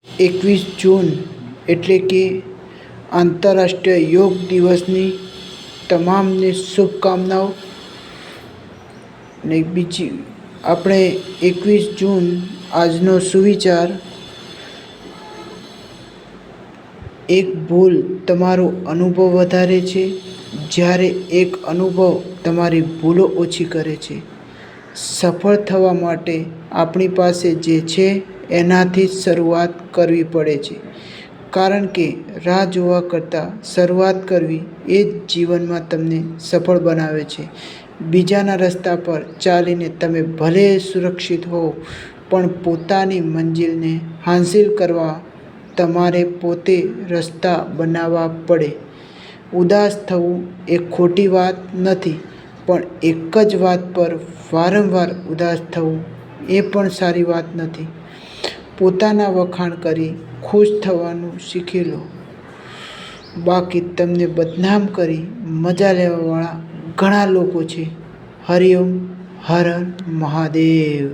21 જૂન એટલે કે આંતરરાષ્ટ્રીય યોગ દિવસની તમામને શુભકામનાઓ. ને બીજી આપણે 21 જૂન આજનો સુવિચાર: એક ભૂલ તમારો અનુભવ વધારે છે, જ્યારે એક અનુભવ તમારી ભૂલો ઓછી કરે છે. સફળ થવા માટે આપણી પાસે જે છે એનાથી જ શરૂઆત કરવી પડે છે, કારણ કે રાહ જોવા કરતાં શરૂઆત કરવી એ જ જીવનમાં તમને સફળ બનાવે છે. બીજાના રસ્તા પર ચાલીને તમે ભલે સુરક્ષિત હો, પણ પોતાની મંજિલને હાંસિલ કરવા તમારે પોતે રસ્તા બનાવવા પડે. ઉદાસ થવું એ ખોટી વાત નથી, પણ એક જ વાત પર વારંવાર ઉદાસ થવું એ પણ સારી વાત નથી. પોતાના વખાણ કરી ખુશ થવાનું શીખી લો, બાકી તમને બદનામ કરી મજા લેવાવાળા ઘણા લોકો છે. હરિ ઓમ. હર હર મહાદેવ.